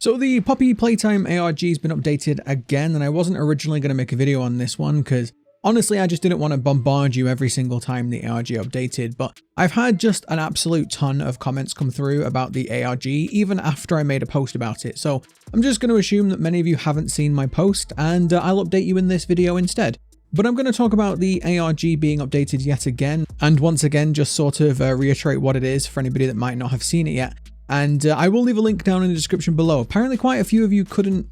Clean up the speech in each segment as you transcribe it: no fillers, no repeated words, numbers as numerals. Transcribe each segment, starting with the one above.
So the Poppy Playtime ARG has been updated again, and I wasn't originally going to make a video on this one because honestly I just didn't want to bombard you every single time the ARG updated, but I've had just an absolute ton of comments come through about the ARG even after I made a post about it, so I'm just going to assume that many of you haven't seen my post, and I'll update you in this video instead. But I'm going to talk about the ARG being updated yet again, and once again just sort of reiterate what it is for anybody that might not have seen it yet. And I will leave a link down in the description below. Apparently quite a few of you couldn't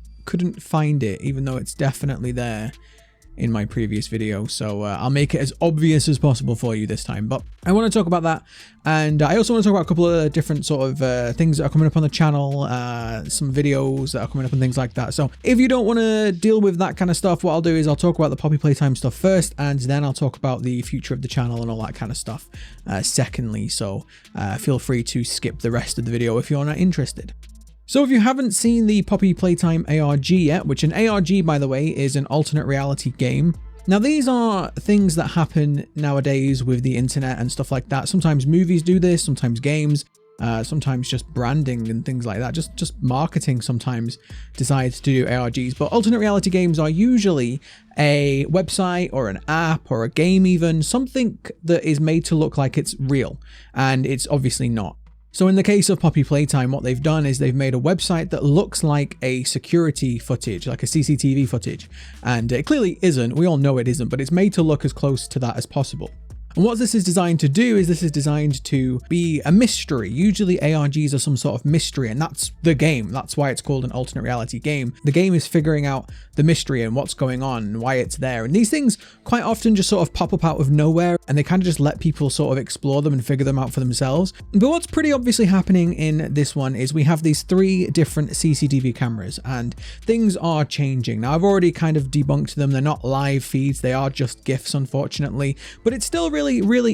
find it, even though it's definitely there in my previous video, so I'll make it as obvious as possible for you this time. But I want to talk about that, and I also want to talk about a couple of different sort of things that are coming up on the channel, some videos that are coming up and things like that. So if you don't want to deal with that kind of stuff, what I'll do is I'll talk about the Poppy Playtime stuff first, and then I'll talk about the future of the channel and all that kind of stuff secondly. So feel free to skip the rest of the video if you're not interested. So if you haven't seen the Poppy Playtime ARG yet, which an ARG, by the way, is an alternate reality game. Now these are things that happen nowadays with the internet and stuff like that. Sometimes movies do this, sometimes games, sometimes just branding and things like that. Just marketing sometimes decides to do ARGs. But alternate reality games are usually a website or an app or a game even, something that is made to look like it's real, and it's obviously not. So in the case of Poppy Playtime, what they've done is they've made a website that looks like a security footage, like a CCTV footage. And it clearly isn't, we all know it isn't, but it's made to look as close to that as possible. And what this is designed to do is this is designed to be a mystery. Usually ARGs are some sort of mystery, and that's the game. That's why it's called an alternate reality game. The game is figuring out the mystery and what's going on and why it's there. And these things quite often just sort of pop up out of nowhere, and they kind of just let people sort of explore them and figure them out for themselves. But what's pretty obviously happening in this one is we have these 3 different CCTV cameras, and things are changing. Now I've already kind of debunked them. They're not live feeds. They are just GIFs, unfortunately, but it's still really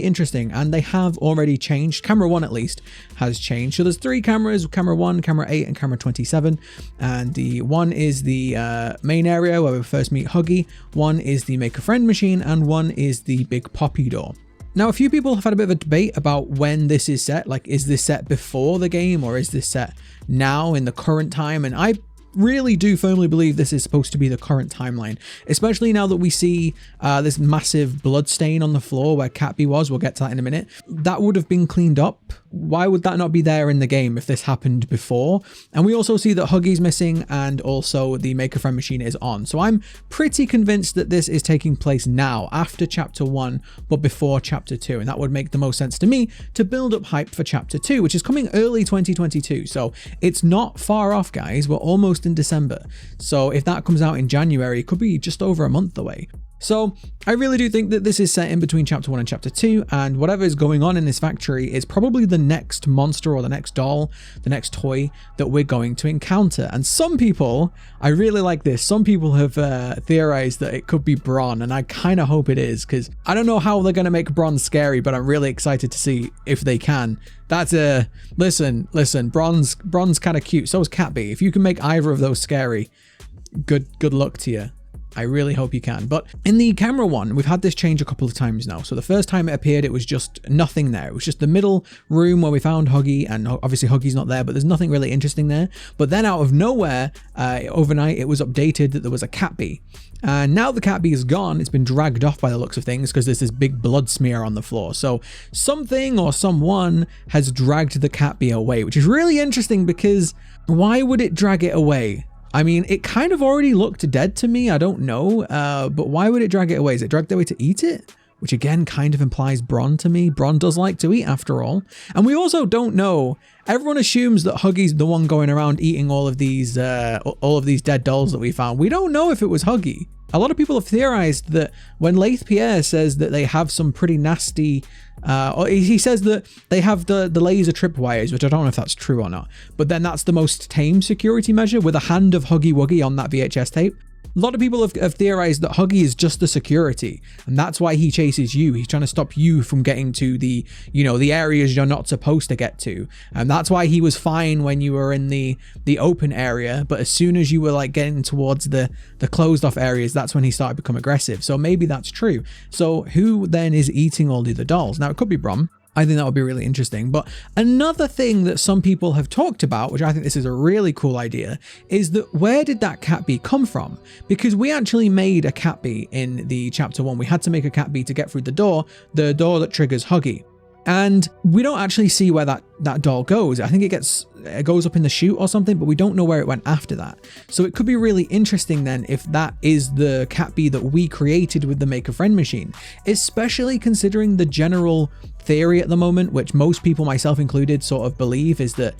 interesting, and they have already changed. Camera 1 at least has changed. So there's 3 cameras: camera 1, camera 8, and camera 27. And the 1 is the main area where we first meet Huggy, 1 is the make a friend machine, and 1 is the big Poppy door. Now a few people have had a bit of a debate about when this is set. Like, is this set before the game, or is this set now in the current time? And I really do firmly believe this is supposed to be the current timeline, especially now that we see this massive blood stain on the floor where CATBEE was. We'll get to that in a minute. That would have been cleaned up. Why would that not be there in the game if this happened before? And we also see that Huggy's missing, and also the make a friend machine is on. So I'm pretty convinced that this is taking place now, after chapter 1 but before chapter 2, and that would make the most sense to me to build up hype for chapter 2, which is coming early 2022. So it's not far off, guys. We're almost in December, so if that comes out in January, it could be just over a month away. So I really do think that this is set in between chapter 1 and chapter 2, and whatever is going on in this factory is probably the next monster or the next doll, the next toy that we're going to encounter. And some people, I really like this, some people have theorized that it could be Bron, and I kind of hope it is, because I don't know how they're going to make Bron scary, but I'm really excited to see if they can. That's a listen, Bron's kind of cute, so is CATBEE. If you can make either of those scary, good luck to you. I really hope you can. But in the camera 1, we've had this change a couple of times now. So the first time it appeared, it was just nothing there. It was just the middle room where we found Huggy, and obviously Huggy's not there, but there's nothing really interesting there. But then out of nowhere, overnight, it was updated that there was a CATBEE. And now the CATBEE is gone. It's been dragged off by the looks of things because there's this big blood smear on the floor. So something or someone has dragged the CATBEE away, which is really interesting, because why would it drag it away? I mean, it kind of already looked dead to me. I don't know, but why would it drag it away? Is it dragged away to eat it? Which again kind of implies Bron to me. Bron does like to eat after all. And we also don't know. Everyone assumes that Huggy's the one going around eating all of these dead dolls that we found. We don't know if it was Huggy. A lot of people have theorized that when Laith Pierre says that they have some pretty nasty, or he says that they have the laser tripwires, which I don't know if that's true or not, but then that's the most tame security measure, with a hand of Huggy Wuggy on that VHS tape. A lot of people have theorized that Huggy is just the security, and that's why he chases you. He's trying to stop you from getting to the, the areas you're not supposed to get to. And that's why he was fine when you were in the open area, but as soon as you were like getting towards the closed off areas, that's when he started to become aggressive. So maybe that's true. So who then is eating all the other dolls? Now it could be Brom. I think that would be really interesting. But another thing that some people have talked about, which I think this is a really cool idea, is that where did that CATBEE come from? Because we actually made a CATBEE in the chapter 1. We had to make a CATBEE to get through the door that triggers Huggy. And we don't actually see where that doll goes. I think it goes up in the chute or something, but we don't know where it went after that. So it could be really interesting then if that is the CATBEE that we created with the Make a Friend machine, especially considering the general theory at the moment, which most people, myself included, sort of believe is that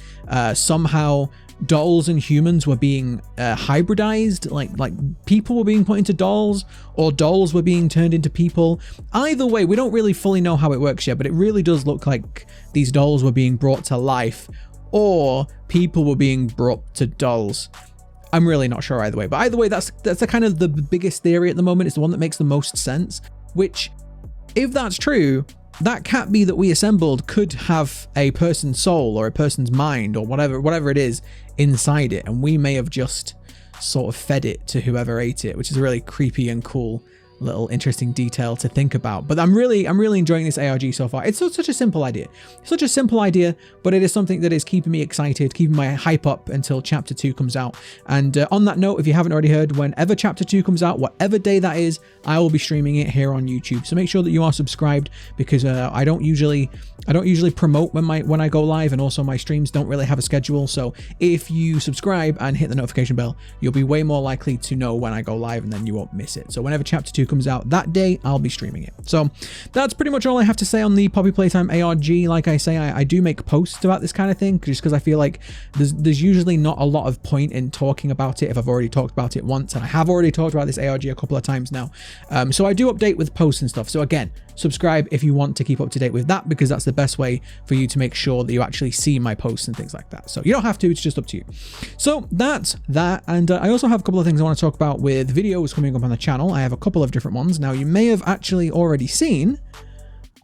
somehow dolls and humans were being hybridized, like people were being put into dolls, or dolls were being turned into people. Either way, we don't really fully know how it works yet, but it really does look like these dolls were being brought to life, or people were being brought to dolls. I'm really not sure either way, but either way, that's the kind of the biggest theory at the moment. It's the one that makes the most sense, which, if that's true, that CATBEE that we assembled could have a person's soul or a person's mind or whatever it is inside it, and we may have just sort of fed it to whoever ate it, which is a really creepy and cool little interesting detail to think about. But I'm really enjoying this ARG so far. It's such a simple idea. Such a simple idea, but it is something that is keeping me excited, keeping my hype up until chapter 2 comes out. And on that note, if you haven't already heard, whenever chapter 2 comes out, whatever day that is, I will be streaming it here on YouTube. So make sure that you are subscribed, because I don't usually promote when I go live, and also my streams don't really have a schedule. So if you subscribe and hit the notification bell, you'll be way more likely to know when I go live, and then you won't miss it. So whenever chapter 2 comes out, that day I'll be streaming it. So that's pretty much all I have to say on the Poppy Playtime ARG. Like I say, I do make posts about this kind of thing just because I feel like there's usually not a lot of point in talking about it if I've already talked about it once, and I have already talked about this ARG a couple of times now. So I do update with posts and stuff. So again, subscribe if you want to keep up to date with that, because that's the best way for you to make sure that you actually see my posts and things like that. So you don't have to, it's just up to you. So that's that. And I also have a couple of things I want to talk about with videos coming up on the channel. I have a couple of different ones. Now, you may have actually already seen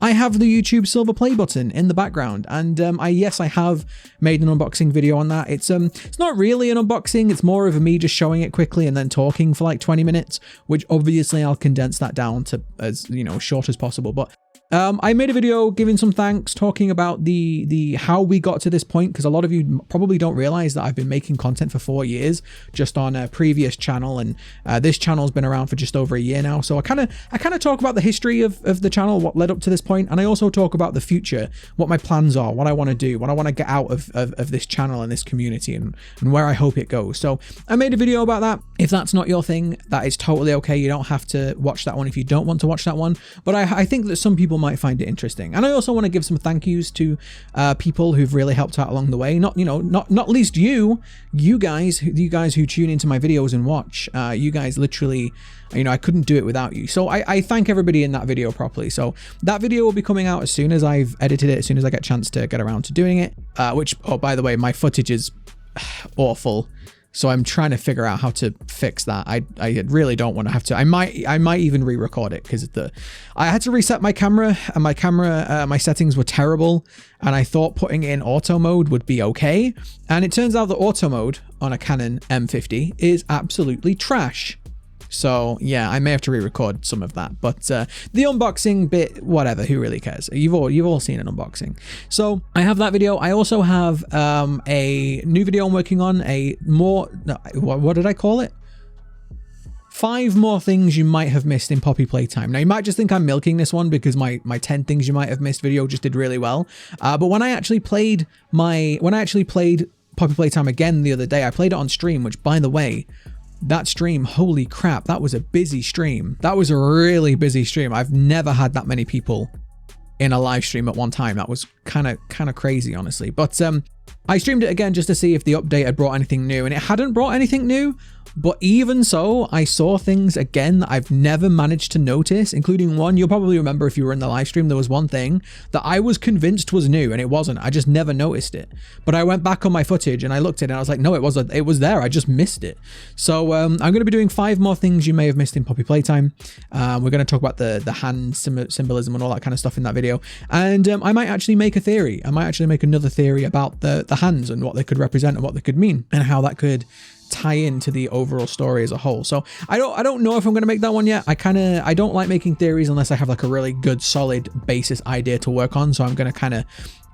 I have the YouTube silver play button in the background, and yes, I have made an unboxing video on that. It's not really an unboxing, it's more of me just showing it quickly and then talking for like 20 minutes, which obviously I'll condense that down to as short as possible. But I made a video giving some thanks, talking about the how we got to this point, because a lot of you probably don't realize that I've been making content for 4 years just on a previous channel, and this channel's been around for just over a year now. So I kind of talk about the history of the channel, what led up to this point, and I also talk about the future, what my plans are, what I want to do, what I want to get out of this channel and this community, and where I hope it goes. So I made a video about that. If that's not your thing, that is totally okay. You don't have to watch that one if you don't want to watch that one, but I think that some people might find it interesting. And I also want to give some thank yous to people who've really helped out along the way. Not least you guys who tune into my videos and watch. You guys literally, I couldn't do it without you. So I thank everybody in that video properly. So that video will be coming out as soon as I've edited it, as soon as I get a chance to get around to doing it. Which, oh, by the way, my footage is awful. So I'm trying to figure out how to fix that. I really don't want to have to. I might even re-record it, because I had to reset my camera, and my settings were terrible, and I thought putting it in auto mode would be okay. And it turns out that auto mode on a Canon M50 is absolutely trash. So yeah, I may have to re-record some of that, but the unboxing bit, whatever, who really cares? You've all seen an unboxing. So I have that video. I also have a new video I'm working on, what did I call it? 5 more things you might have missed in Poppy Playtime. Now, you might just think I'm milking this one because my 10 things you might have missed video just did really well. But when I actually played Poppy Playtime again the other day, I played it on stream, which, by the way, that stream, holy crap, that was a busy stream. That was a really busy stream. I've never had that many people in a live stream at one time. That was kind of crazy, honestly. But I streamed it again just to see if the update had brought anything new, and it hadn't brought anything new. But even so, I saw things again that I've never managed to notice, including one you'll probably remember if you were in the live stream. There was one thing that I was convinced was new, and it wasn't. I just never noticed it. But I went back on my footage and I looked at it and I was like, no, it was there. I just missed it. So I'm going to be doing 5 more things you may have missed in Poppy Playtime. We're going to talk about the hand symbolism and all that kind of stuff in that video. And I might actually make a theory. I might actually make another theory about the hands and what they could represent and what they could mean, and how that could tie into the overall story as a whole. So I don't know if I'm going to make that one yet. I don't like making theories unless I have like a really good solid basis idea to work on. So I'm going to kind of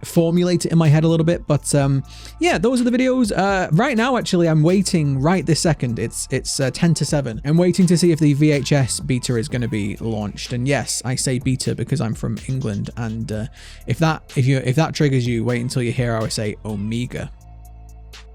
formulate it in my head a little bit. But yeah, those are the videos. Right now, actually, I'm waiting right this second. It's 10 to 7. I'm waiting to see if the VHS beta is going to be launched. And yes, I say beta because I'm from England. And if that triggers you, wait until you hear how I say Omega.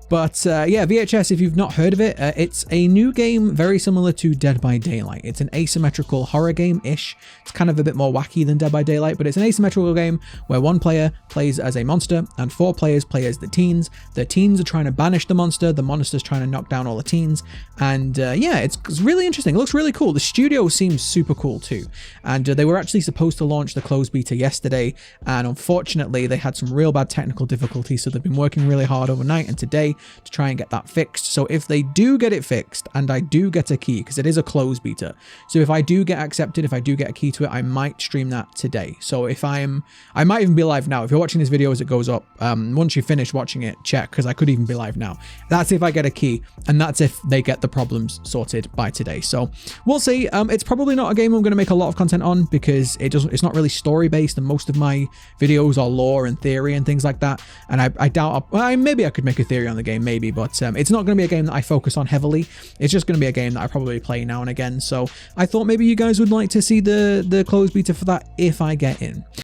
But yeah, VHS, if you've not heard of it, it's a new game very similar to Dead by Daylight. It's an asymmetrical horror game-ish. It's kind of a bit more wacky than Dead by Daylight, but it's an asymmetrical game where one player plays as a monster and 4 players play as the teens. The teens are trying to banish the monster's trying to knock down all the teens. And yeah, it's really interesting. It looks really cool. The studio seems super cool too. And they were actually supposed to launch the closed beta yesterday, and unfortunately they had some real bad technical difficulties, so they've been working really hard overnight and today to try and get that fixed. So if they do get it fixed and I do get a key, because it is a closed beta, so if I do get accepted, if I do get a key to it, I might stream that today. So if I might even be live now. If you're watching this video as it goes up, once you finish watching it, check, because I could even be live now. That's if I get a key, and that's if they get the problems sorted by today. So we'll see. It's probably not a game I'm going to make a lot of content on, because it's not really story based, and most of my videos are lore and theory and things like that. And I doubt maybe I could make a theory on the game, maybe, but it's not going to be a game that I focus on heavily. It's just going to be a game that I probably play now and again. So I thought maybe you guys would like to see the closed beta for that if I get in.